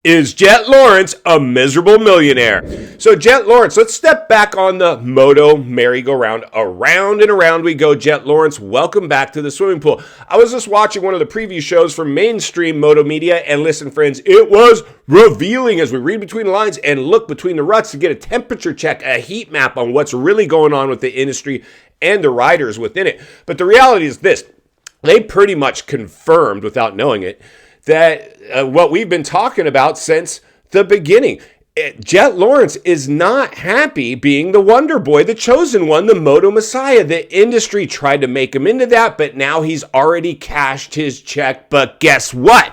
Is Jett Lawrence a miserable millionaire? So Jett Lawrence, let's step back on the moto merry-go-round. Around and around we go. Jett Lawrence, welcome back to the swimming pool. I was just watching one of the preview shows from mainstream moto media, and listen, friends, it was revealing as we read between the lines and look between the ruts to get a temperature check, a heat map on what's really going on with the industry and the riders within it. But the reality is this. They pretty much confirmed, without knowing it, that what we've been talking about since the beginning. Jett Lawrence is not happy being the Wonder Boy, the chosen one, the Moto Messiah. The industry tried to make him into that, but now he's already cashed his check. But guess what,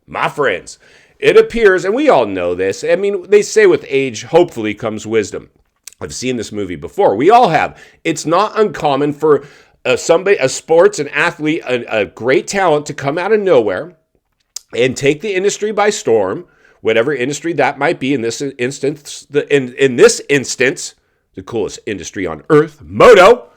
my friends? It appears, and we all know this, I mean, they say with age, hopefully comes wisdom. I've seen this movie before. We all have. It's not uncommon for somebody, a sports, an athlete, a great talent to come out of nowhere and take the industry by storm, whatever industry that might be. In this instance, in this instance, the coolest industry on earth, moto,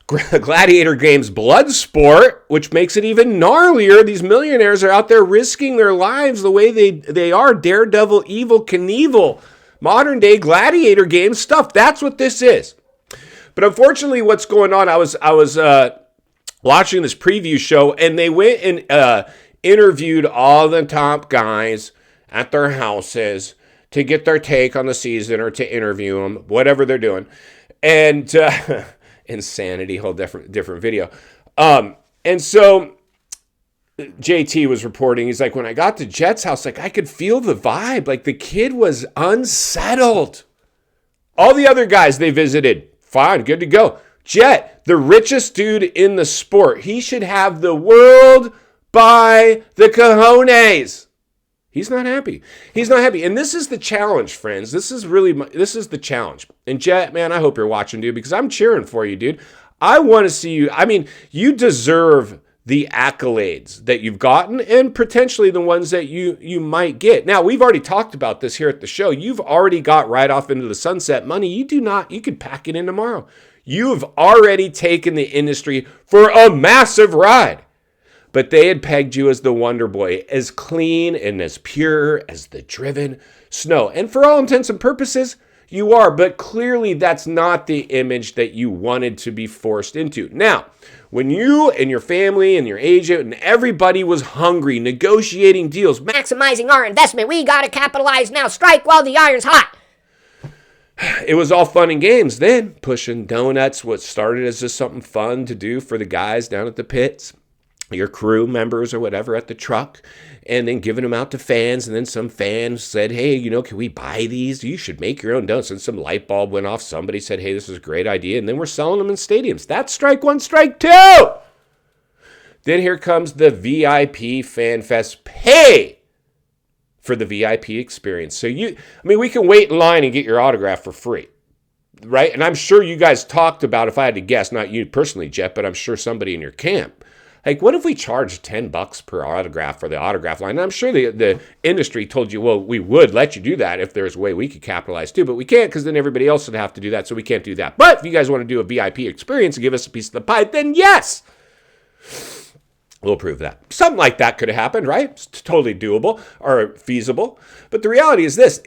gladiator games, blood sport, which makes it even gnarlier. These millionaires are out there risking their lives the way they are. Daredevil, Evil Knievel, modern day gladiator game stuff. That's what this is. But unfortunately, what's going on? I was watching this preview show, and they went and interviewed all the top guys at their houses to get their take on the season or to interview them, whatever they're doing. And insanity, whole different video. And so JT was reporting, he's like, when I got to Jett's house, like I could feel the vibe. Like the kid was unsettled. All the other guys they visited, fine, good to go. Jett, the richest dude in the sport, he should have the world by the cojones. He's not happy. He's not happy. And this is the challenge, friends. This is the challenge. And Jett, man, I hope you're watching, dude, because I'm cheering for you, dude. I want to see you. I mean, you deserve the accolades that you've gotten and potentially the ones that you might get. Now, we've already talked about this here at the show. You've already got right off into the sunset money. You could pack it in tomorrow. You've already taken the industry for a massive ride. But they had pegged you as the Wonder Boy, as clean and as pure as the driven snow. And for all intents and purposes, you are. But clearly that's not the image that you wanted to be forced into. Now, when you and your family and your agent and everybody was hungry, negotiating deals, maximizing our investment, we got to capitalize now. Strike while the iron's hot. It was all fun and games then. Pushing donuts, what started as just something fun to do for the guys down at the pits, your crew members or whatever at the truck, and then giving them out to fans. And then some fans said, hey, can we buy these? You should make your own donuts. And some light bulb went off. Somebody said, hey, this is a great idea. And then we're selling them in stadiums. That's strike one, strike two. Then here comes the VIP Fan Fest. Pay for the VIP experience. So we can wait in line and get your autograph for free. Right? And I'm sure you guys talked about, if I had to guess, not you personally, Jett, but I'm sure somebody in your camp, like, what if we charged $10 per autograph for the autograph line? And I'm sure the industry told you, well, we would let you do that if there's a way we could capitalize too, but we can't because then everybody else would have to do that, so we can't do that. But if you guys want to do a VIP experience and give us a piece of the pie, then yes, we'll approve that. Something like that could have happened, right? It's totally doable or feasible. But the reality is this.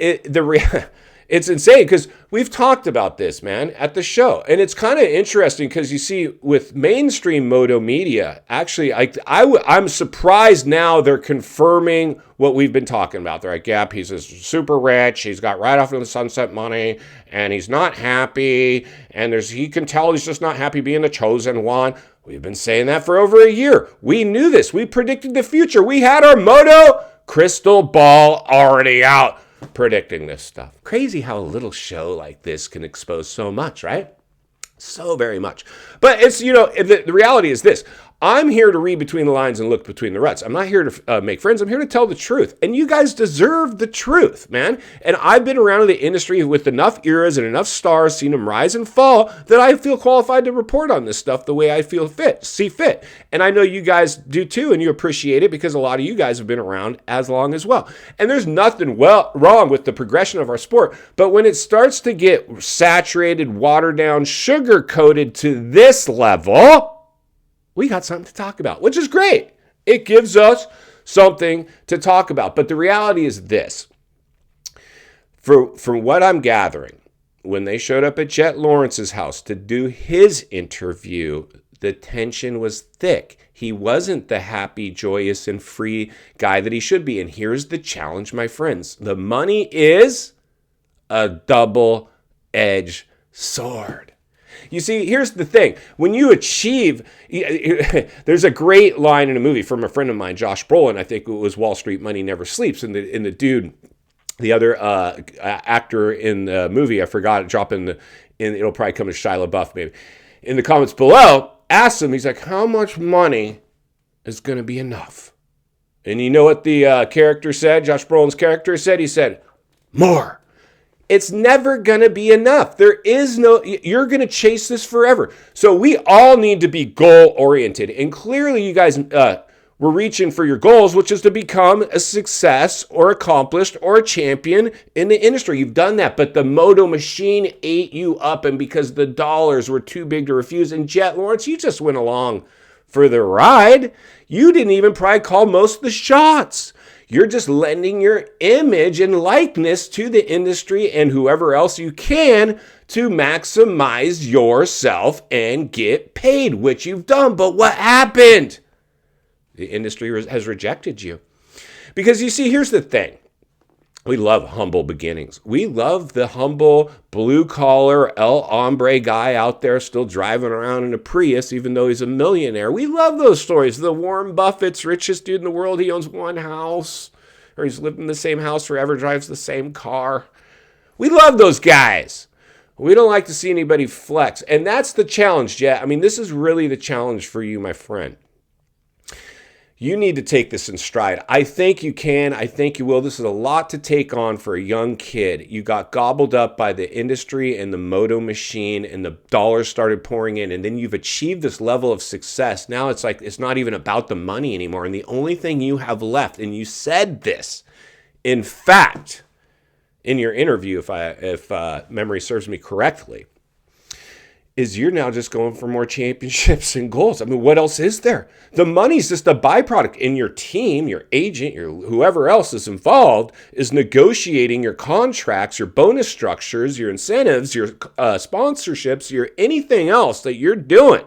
It's insane because we've talked about this, man, at the show. And it's kind of interesting because you see with mainstream moto media, actually, I'm surprised now they're confirming what we've been talking about. They're like, yep, he's super rich. He's got right off into the sunset money and he's not happy. And he can tell he's just not happy being the chosen one. We've been saying that for over a year. We knew this. We predicted the future. We had our moto crystal ball already out, predicting this stuff. Crazy how a little show like this can expose so much, right? So very much. But it's, the reality is this. I'm here to read between the lines and look between the ruts. I'm not here to make friends. I'm here to tell the truth. And you guys deserve the truth, man. And I've been around in the industry with enough eras and enough stars, seen them rise and fall, that I feel qualified to report on this stuff the way I see fit. And I know you guys do too, and you appreciate it because a lot of you guys have been around as long as well. And there's nothing wrong with the progression of our sport. But when it starts to get saturated, watered down, sugar-coated to this level, we got something to talk about, which is great. It gives us something to talk about. But the reality is this. From what I'm gathering, when they showed up at Jett Lawrence's house to do his interview, the tension was thick. He wasn't the happy, joyous, and free guy that he should be. And here's the challenge, my friends. The money is a double-edged sword. You see, here's the thing. When you achieve, there's a great line in a movie from a friend of mine, Josh Brolin. I think it was Wall Street Money Never Sleeps. And the dude, the other actor in the movie, I forgot, it'll probably come to Shia LaBeouf maybe. In the comments below, asked him, he's like, how much money is going to be enough? And you know what the character said, Josh Brolin's character said? He said, more. It's never going to be enough. There is no, you're going to chase this forever. So we all need to be goal-oriented. And clearly you guys were reaching for your goals, which is to become a success or accomplished or a champion in the industry. You've done that, but the moto machine ate you up, and because the dollars were too big to refuse. And Jett Lawrence, you just went along for the ride. You didn't even probably call most of the shots. You're just lending your image and likeness to the industry and whoever else you can to maximize yourself and get paid, which you've done. But what happened? The industry has rejected you. Because you see, here's the thing. We love humble beginnings. We love the humble, blue-collar, El Hombre guy out there still driving around in a Prius, even though he's a millionaire. We love those stories. The Warren Buffett's richest dude in the world. He owns one house, or he's lived in the same house forever, drives the same car. We love those guys. We don't like to see anybody flex. And that's the challenge, Jett. I mean, this is really the challenge for you, my friend. You need to take this in stride. I think you can. I think you will. This is a lot to take on for a young kid. You got gobbled up by the industry and the moto machine, and the dollars started pouring in, and then you've achieved this level of success. Now it's like it's not even about the money anymore, and the only thing you have left, and you said this, in fact, in your interview, if memory serves me correctly, is you're now just going for more championships and goals. I mean, what else is there? The money's just a byproduct. In your team, your agent, whoever else is involved is negotiating your contracts, your bonus structures, your incentives, your sponsorships, your anything else that you're doing.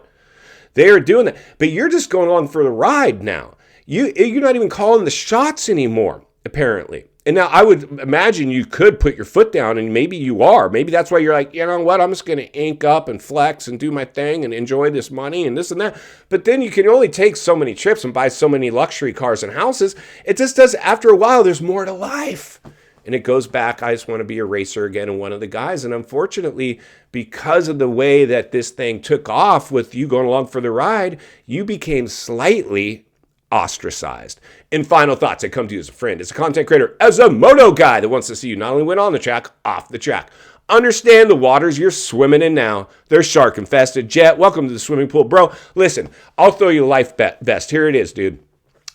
They are doing that. But you're just going on for the ride now. You're not even calling the shots anymore, apparently. And now I would imagine you could put your foot down, and maybe you are. Maybe that's why you're like, you know what, I'm just going to ink up and flex and do my thing and enjoy this money and this and that. But then you can only take so many trips and buy so many luxury cars and houses. It just does, after a while, there's more to life. And it goes back, I just want to be a racer again and one of the guys. And unfortunately, because of the way that this thing took off with you going along for the ride, you became slightly ostracized. In final thoughts, I come to you as a friend, as a content creator, as a moto guy that wants to see you not only win on the track, off the track. Understand the waters you're swimming in now. They're shark infested. Jett, welcome to the swimming pool. Bro, listen, I'll throw you a life vest. Here it is, dude.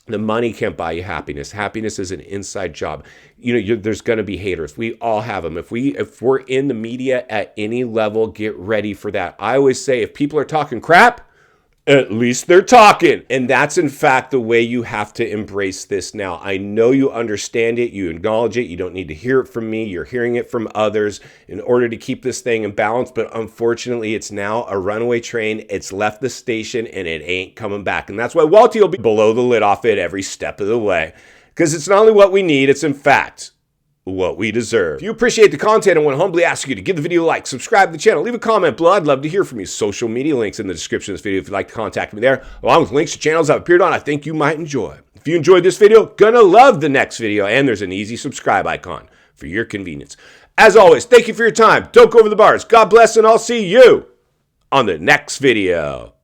The money can't buy you happiness. Happiness is an inside job. There's going to be haters. We all have them. If we're in the media at any level, get ready for that. I always say, if people are talking crap, at least they're talking. And that's, in fact, the way you have to embrace this now. I know you understand it. You acknowledge it. You don't need to hear it from me. You're hearing it from others in order to keep this thing in balance. But unfortunately, it's now a runaway train. It's left the station, and it ain't coming back. And that's why Walty will be below the lid off it every step of the way. Because it's not only what we need, it's, in fact, what we deserve. If you appreciate the content, I want to humbly ask you to give the video a like, subscribe to the channel, leave a comment below. I'd love to hear from you. Social media links in the description of this video if you'd like to contact me there, along with links to channels I've appeared on I think you might enjoy. If you enjoyed this video, gonna love the next video, and there's an easy subscribe icon for your convenience. As always, thank you for your time. Don't go over the bars. God bless, and I'll see you on the next video.